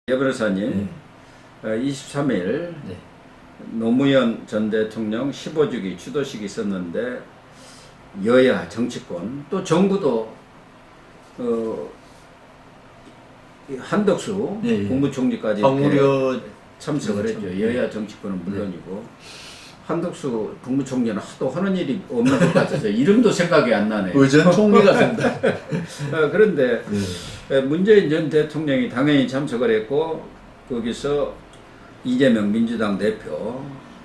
예, 변호사님, 23일 노무현 전 대통령 15주기 추도식이 있었는데 여야 정치권 또 정부도 한덕수 국무총리까지 황우려 참석을 했죠. 여야 정치권은 물론이고 한덕수 국무총리는 하도 하는 일이 없는 것 같아서 이름도 생각이 안 나네요. 의전 총리가 된다. 그런데 문재인 전 대통령이 당연히 참석을 했고 거기서 이재명 민주당 대표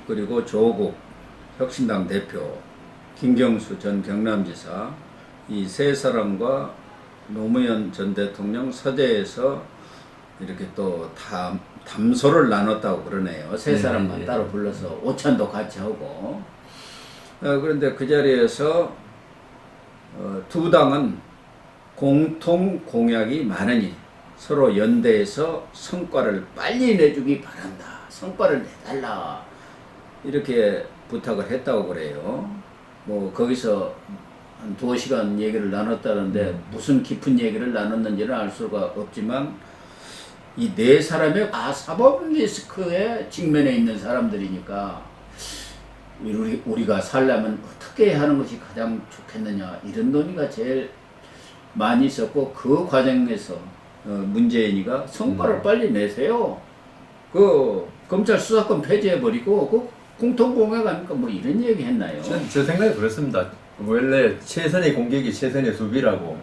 그리고 조국 혁신당 대표 김경수 전 경남지사 이 세 사람과 노무현 전 대통령 서재에서 이렇게 또 담소를 나눴다고 그러네요. 세 사람만 따로 불러서 오찬도 같이 하고 그런데 그 자리에서 두 당은 공통 공약이 많으니 서로 연대해서 성과를 빨리 내주기 바란다. 성과를 내달라. 이렇게 부탁을 했다고 그래요. 뭐 거기서 한 2시간 얘기를 나눴다는데 무슨 깊은 얘기를 나눴는지는 알 수가 없지만 이 네 사람이 다 사법 리스크에 직면해 있는 사람들이니까 우리가 살려면 어떻게 하는 것이 가장 좋겠느냐 이런 논의가 제일 많이 있었고 그 과정에서 문재인이가 성과를 빨리 내세요. 그 검찰 수사권 폐지해버리고 그 공통공약 아닙니까? 뭐 이런 얘기 했나요? 제 생각이 그렇습니다. 원래 최선의 공격이 최선의 수비라고.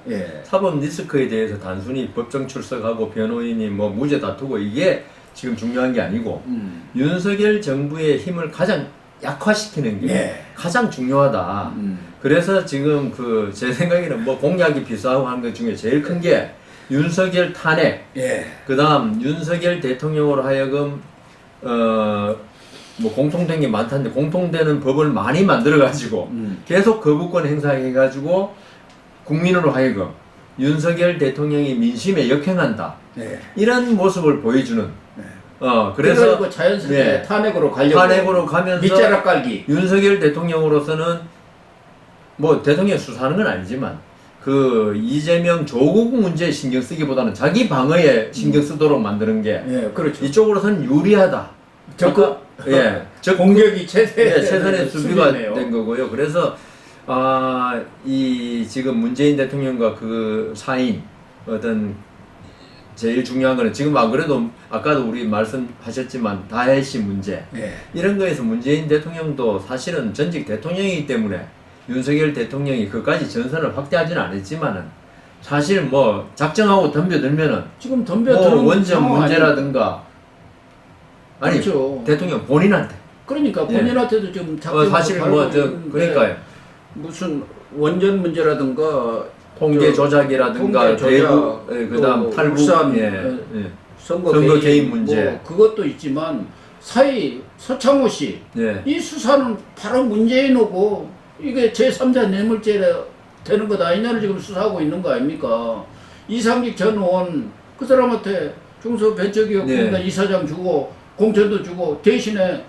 사법 리스크에 대해서 단순히 법정 출석하고 변호인이 뭐 무죄 다투고 이게 지금 중요한 게 아니고 윤석열 정부의 힘을 가장 약화시키는 게 가장 중요하다. 그래서 지금 제 생각에는 뭐 공약이 비싸고 하는 것 중에 제일 큰 게 윤석열 탄핵, 그 다음 윤석열 대통령으로 하여금 뭐 공통된 게 많다는데 공통되는 법을 많이 만들어가지고 계속 거부권 행사해가지고 국민으로 하여금 윤석열 대통령이 민심에 역행한다. 이런 모습을 보여주는. 그래서 자연스럽게 탄핵으로 가면서 밑자락 깔기. 윤석열 대통령으로서는 뭐 대통령 수사하는 건 아니지만 그 이재명 조국 문제에 신경 쓰기보다는 자기 방어에 신경 쓰도록 만드는 게 그렇죠. 이쪽으로서는 유리하다. 공격이 최선의 수비가 된 거고요. 그래서 이 지금 문재인 대통령과 그 사인 어떤 제일 중요한 거는 지금 안 그래도 아까도 우리 말씀하셨지만 다혜씨 문제 이런 거에서 문재인 대통령도 사실은 전직 대통령이기 때문에 윤석열 대통령이 그까지 전선을 확대하지는 않았지만은 사실 뭐 작정하고 덤벼들면은 지금 덤벼드는 원전 문제라든가 아니 그렇죠. 대통령 본인한테 그러니까 본인한테도 지금 작정하고 사실 뭐 그러니까요. 무슨 원전 문제라든가 통계 조작이라든가 대구 그다음 탈북 선거 개입 문제 뭐 그것도 있지만 서창호 씨 이 수사는 바로 문재인하고 이게 제3자 뇌물죄 되는 것 아니냐를 지금 수사하고 있는 거 아닙니까? 이상직 전 의원 그 사람한테 중소벤처기업공단 이사장 주고 공천도 주고 대신에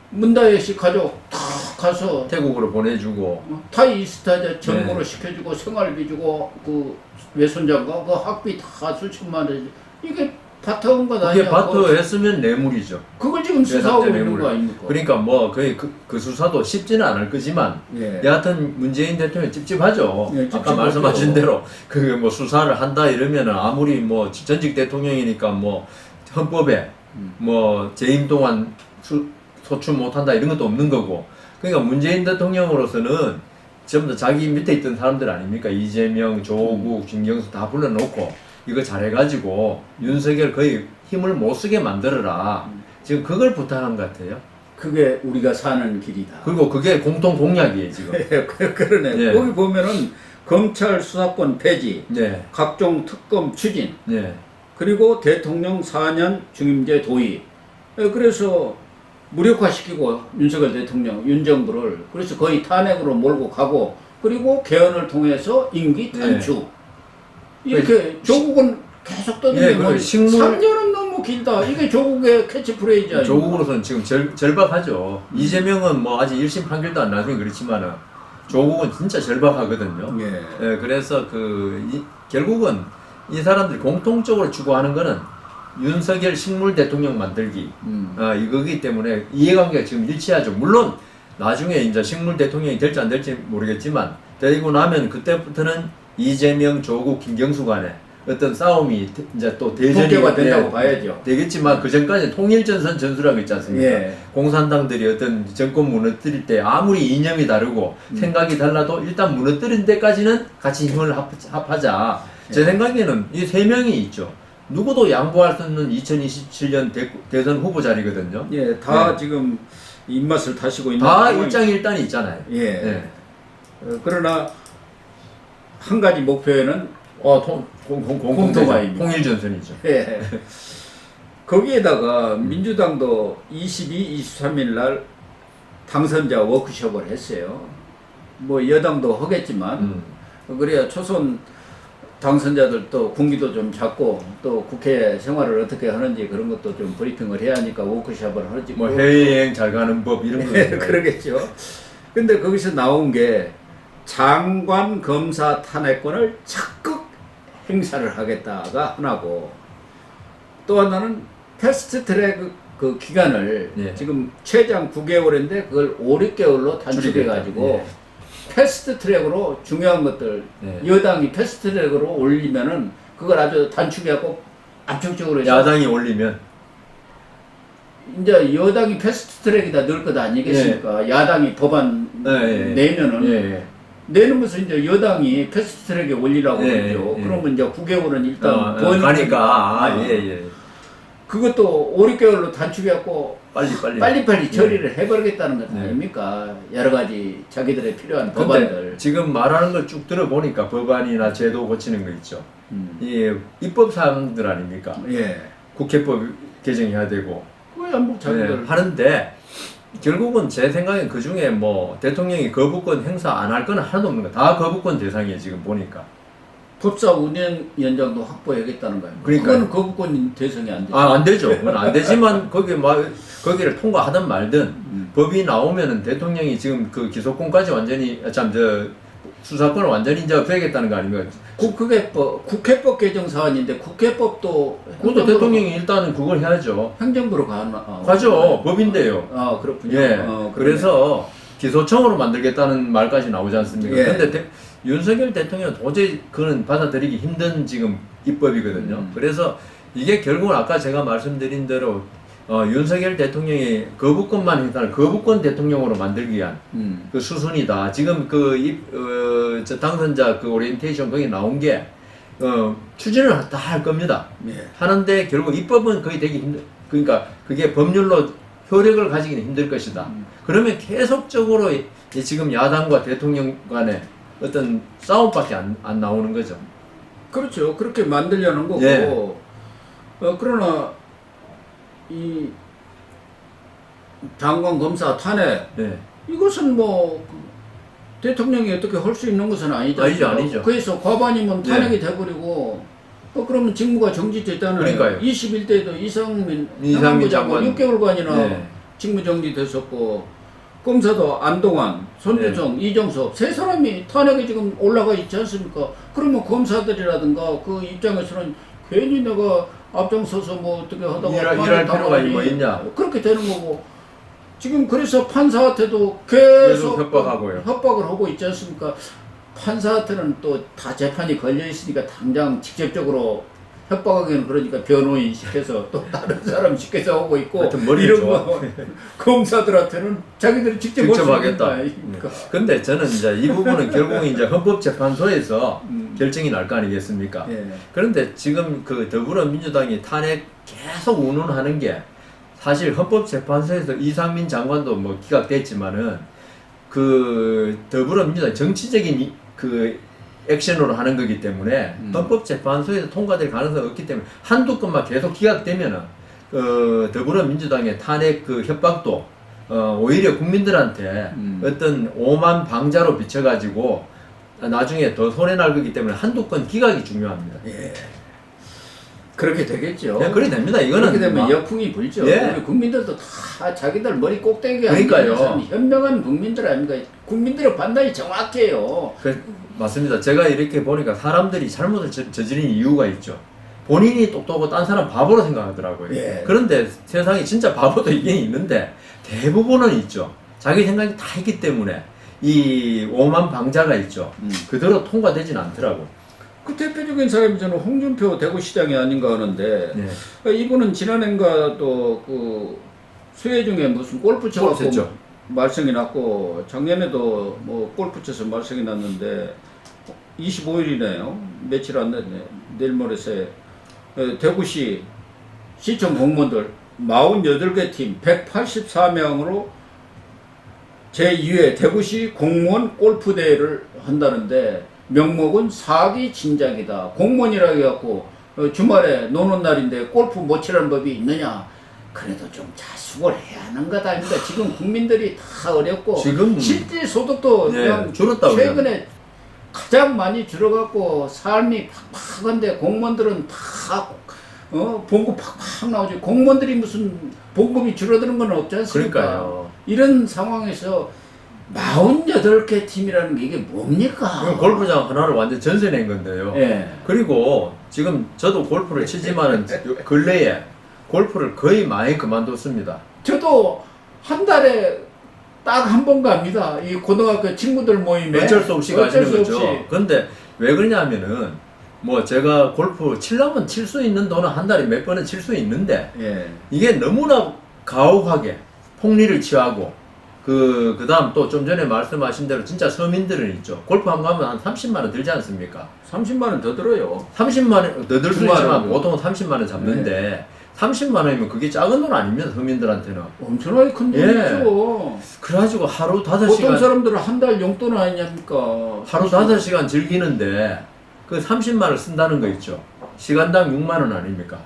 문다혜 씨 가족 다 가서 태국으로 보내주고 타이스타자 전무로 시켜주고 생활비 주고 그 외손자가 그 학비 다 수천만 원 이게 바터한 것 아니야? 그게 바터 했으면 뇌물이죠. 그걸 지금 수사하고 있는 거 아닙니까? 그러니까 뭐 거의 그 수사도 쉽지는 않을 거지만 여하튼 문재인 대통령 찝찝하죠. 아까 말씀하신 대로 그 뭐 수사를 한다 이러면은 아무리 뭐 전직 대통령이니까 뭐 헌법에 뭐 재임 동안 소출 못한다 이런 것도 없는 거고. 그러니까 문재인 대통령으로서는 전부 다 자기 밑에 있던 사람들 아닙니까? 이재명, 조국, 김경수 다 불러놓고 이거 잘해가지고 윤석열 거의 힘을 못 쓰게 만들어라. 지금 그걸 부탁한 것 같아요. 그게 우리가 사는 길이다. 그리고 그게 공통 공약이에요 지금. 그러네. 거기 보면은 검찰 수사권 폐지, 각종 특검 추진, 그리고 대통령 4년 중임제 도입. 그래서 무력화시키고 윤석열 대통령, 윤정부를 그래서 거의 탄핵으로 몰고 가고 그리고 개헌을 통해서 임기 단축. 이렇게 조국은 계속 떠드는 거 3년은 너무 길다. 이게 조국의 캐치프레이즈 아니에요? 조국으로서는 지금 절박하죠. 이재명은 뭐 아직 1심 판결도 안 나서 그렇지만은 조국은 진짜 절박하거든요. 그래서 결국은 이 사람들이 공통적으로 추구하는 거는 윤석열 식물 대통령 만들기 이거기 때문에 이해관계가 지금 일치하죠. 물론 나중에 이제 식물 대통령이 될지 안 될지 모르겠지만 되고 나면 그때부터는 이재명, 조국, 김경수 간에 어떤 싸움이 이제 또 대전이 된다고 봐야죠. 되겠지만 그 전까지 통일전선 전술하고 있지 않습니까? 예. 공산당들이 어떤 정권 무너뜨릴 때 아무리 이념이 다르고 생각이 달라도 일단 무너뜨린 데까지는 같이 힘을 합하자. 제 생각에는 이 세 명이 있죠. 누구도 양보할 수 없는 2027년 대선 후보 자리거든요. 예, 다 지금 입맛을 다시고 있는 다 일장일단이 있잖아요. 예. 그러나 한 가지 목표에는 공통점입니다. 통일전선이죠. 예. 거기에다가 민주당도 22, 23일 날 당선자 워크숍을 했어요. 뭐 여당도 하겠지만 그래야 초선 당선자들도 군기도 좀 잡고 또 국회 생활을 어떻게 하는지 그런 것도 좀 브리핑을 해야 하니까 워크숍을 하지. 뭐 해외여행 잘 가는 법 이런 거. 그러겠죠. 근데 거기서 나온 게 장관 검사 탄핵권을 적극 행사를 하겠다가 하나고 또 하나는 패스트트랙 그 기간을 지금 최장 9개월인데 그걸 5, 6개월로 단축해 가지고 패스트트랙으로 중요한 것들 여당이 패스트트랙으로 올리면은 그걸 아주 단축해갖고 압축적으로 해서 야당이 올리면 이제 여당이 패스트트랙에다 넣을 것 아니겠습니까? 야당이 법안 내면은 내는 것은 이제 여당이 패스트트랙에 올리라고 그러죠. 그러면 이제 9개월은 일단 가니까 그것도 5, 6개월로 단축해갖고 빨리 처리를 해버리겠다는 것 네. 아닙니까? 여러 가지 자기들의 필요한 법안들. 지금 말하는 걸 쭉 들어보니까 법안이나 제도 고치는 거 있죠. 이 입법 사항들 아닙니까? 예. 국회법 개정해야 되고 왜 안 뭐 자기들 하는데 결국은 제 생각엔 그 중에 뭐 대통령이 거부권 행사 안 할 건 하나도 없는 거. 다 거부권 대상이에요 지금 보니까. 법사 운영위원장도 확보해야겠다는 거예요. 그러니까요. 그건 거부권 대상이 안 되죠. 안 되죠. 그건 안 되지만 거기를 통과하든 말든 법이 나오면은 대통령이 지금 그 기소권까지 완전히 수사권을 완전히 이제 없애겠다는 거 아닙니까? 국회법 개정 사안인데 국회법도 그것도 대통령이 일단은 그걸 해야죠. 행정부로 가죠. 법인데요. 그렇군요. 그래서 기소청으로 만들겠다는 말까지 나오지 않습니까? 근데 윤석열 대통령은 도저히 그건 받아들이기 힘든 지금 입법이거든요. 그래서 이게 결국은 아까 제가 말씀드린 대로 윤석열 대통령이 거부권만 행사를 거부권 대통령으로 만들기 위한 그 수순이다. 지금 저 당선자 그 오리엔테이션 거기 나온 게 추진을 다 할 겁니다. 하는데 결국 입법은 거의 되기 그러니까 그게 법률로 효력을 가지기는 힘들 것이다. 그러면 계속적으로 지금 야당과 대통령 간에 어떤 싸움밖에 안 나오는 거죠. 그렇죠. 그렇게 만들려는 거고. 그러나 이 장관 검사 탄핵 이것은 뭐 대통령이 어떻게 할 수 있는 것은 아니죠. 그래서 과반이면 탄핵이 돼버리고 그러면 직무가 정지됐잖아요. 그러니까요. 21대도 이상민 장관 6개월간이나 직무 정지됐었고 검사도 안동환, 손주성, 이정섭 세 사람이 탄핵에 지금 올라가 있지 않습니까? 그러면 검사들이라든가 그 입장에서는 괜히 내가 앞장서서 뭐 어떻게 하다가 일할 필요가 뭐 있냐? 그렇게 되는 거고 지금 그래서 판사한테도 계속 협박을 하고 있지 않습니까? 판사한테는 또 다 재판이 걸려 있으니까 당장 직접적으로 협박하기는 그러니까 변호인 시켜서 또 다른 사람 시켜서 하고 있고 이런 거 검사들한테는 자기들이 직접 하겠다. 근데 저는 이제 이 부분은 결국 이제 헌법재판소에서 결정이 날 거 아니겠습니까? 그런데 지금 그 더불어민주당이 탄핵 계속 운운하는 게 사실 헌법재판소에서 이상민 장관도 뭐 기각됐지만은 그 더불어민주당 정치적인 그 액션으로 하는 거기 때문에 헌법재판소에서 통과될 가능성이 없기 때문에 한두 건만 계속 기각되면은 더불어민주당의 탄핵 그 협박도 오히려 국민들한테 어떤 오만 방자로 비춰가지고 나중에 더 손해날 거기 때문에 한두 건 기각이 중요합니다. 그렇게 되겠죠. 그렇게 됩니다. 이거는 그렇게 되면 역풍이 불죠. 우리 국민들도 다 자기들 머리 꼭대기에 그러니까요. 현명한 국민들 아닙니까? 국민들의 판단이 정확해요. 맞습니다. 제가 이렇게 보니까 사람들이 잘못을 저지른 이유가 있죠. 본인이 똑똑하고 딴 사람 바보로 생각하더라고요. 예. 그런데 세상에 진짜 바보도 있긴 있는데 대부분은 있죠. 자기 생각이 다 있기 때문에 이 오만 방자가 있죠. 그대로 통과되진 않더라고. 그 대표적인 사람이 저는 홍준표 대구시장이 아닌가 하는데 네. 이분은 지난해인가 또 그 수해 중에 무슨 골프 쳐갖고 말썽이 났고 작년에도 뭐 골프 쳐서 말썽이 났는데 25일이네요. 며칠 안 됐네. 내일 모레새 대구시 시청 공무원들 48개 팀 184명으로 제2회 대구시 공무원 골프대회를 한다는데 명목은 사기 진작이다. 공무원이라 해갖고 주말에 노는 날인데 골프 못 치라는 법이 있느냐. 그래도 좀 자숙을 해야 하는 거다. 그러니까 지금 국민들이 다 어렵고 지금 실질 소득도 그냥 줄었다고 최근에 가장 많이 줄어갖고 삶이 팍팍한데 공무원들은 다 봉급 팍팍 나오지. 공무원들이 무슨 봉급이 줄어드는 건 없지 않습니까? 그러니까요. 이런 상황에서 48개 팀이라는 게 이게 뭡니까? 골프장 하나를 완전 전세낸 건데요. 예. 그리고 지금 저도 골프를 치지만은 근래에 골프를 거의 많이 그만뒀습니다. 저도 한 달에 딱 한 번 갑니다. 이 고등학교 친구들 모임에. 어쩔 수 없이 가시는 거죠. 근데 왜 그러냐면은 뭐 제가 골프 치려면 칠 수 있는 돈은 한 달에 몇 번은 칠 수 있는데 예. 이게 너무나 가혹하게 폭리를 취하고 그 다음 또 좀 전에 말씀하신 대로 진짜 서민들은 있죠. 골프 한 번 가면 한 30만 원 들지 않습니까? 30만 원 더 들어요. 30만 원 더 들 수 9만 있지만 원. 보통은 30만 원 잡는데 네. 30만 원이면 그게 작은 돈 아닙니다. 서민들한테는. 엄청나게 큰 돈이죠. 그래가지고 하루 보통 5시간 사람들은 한 달 용돈 아니냐니까. 하루 5시간 즐기는데 그 30만 원 쓴다는 거 있죠. 시간당 6만 원 아닙니까?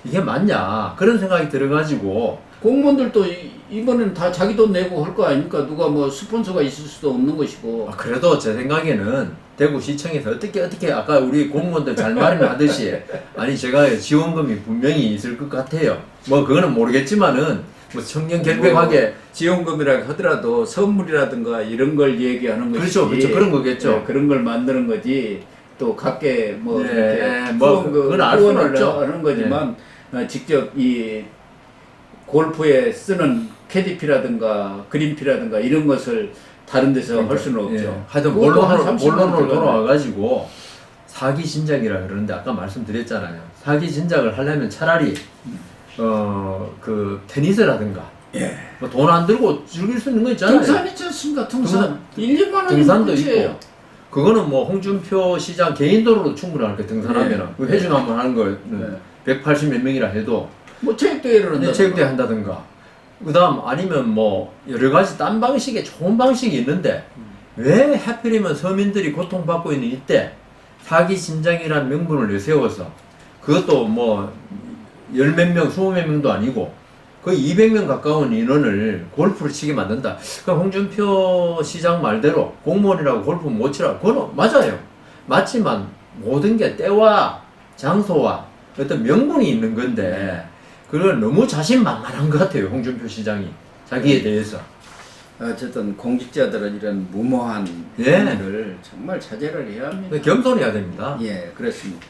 이게 맞냐? 그런 생각이 들어가지고 공무원들도 이번엔 다 자기 돈 내고 할 거 아닙니까? 누가 뭐 스폰서가 있을 수도 없는 것이고. 그래도 제 생각에는 대구시청에서 어떻게 아까 우리 공무원들 잘 마련하듯이 아니 제가 지원금이 분명히 있을 것 같아요. 뭐 그거는 모르겠지만은 뭐 청년 결백하게 지원금이라 하더라도 선물이라든가 이런 걸 얘기하는 것이지. 그렇죠 그런 거겠죠. 네, 그런 걸 만드는 거지. 또 각계 뭐 이렇게 뭐 그건 알 수는 없죠. 하는 거지만 직접 이 골프에 쓰는 캐디피라든가 그린피라든가 이런 것을 다른 데서 할 수는 없죠. 하여튼 본론으로 돌아와가지고 사기 진작이라 그러는데 아까 말씀드렸잖아요. 사기 진작을 하려면 차라리 그 테니스라든가 뭐 돈 안 들고 즐길 수 있는 거 있잖아요. 등산 있지 않습니까? 등산 1, 2만 원 등산도 있고 그거는 뭐 홍준표 시장 개인 도로로 충분할 거예요. 등산하면은 그 회중 한번 하는 거는 180 몇 명이라 해도 뭐 체육대회를 한다든가 체육대회 한다든가 그 다음 아니면 뭐 여러 가지 딴 방식의 좋은 방식이 있는데 왜 하필이면 서민들이 고통받고 있는 이때 사기 진작이라는 명분을 내세워서 그것도 뭐 열 몇 명, 20몇 명도 아니고 거의 200명 가까운 인원을 골프를 치게 만든다. 그럼 홍준표 시장 말대로 공무원이라고 골프 못 치라. 그건 맞아요. 맞지만 모든 게 때와 장소와 어떤 명분이 있는 건데 그걸 너무 자신만만한 것 같아요. 홍준표 시장이 자기에 대해서. 어쨌든 공직자들은 이런 무모한 행위를 정말 자제를 해야 합니다. 겸손해야 됩니다. 예, 그렇습니다.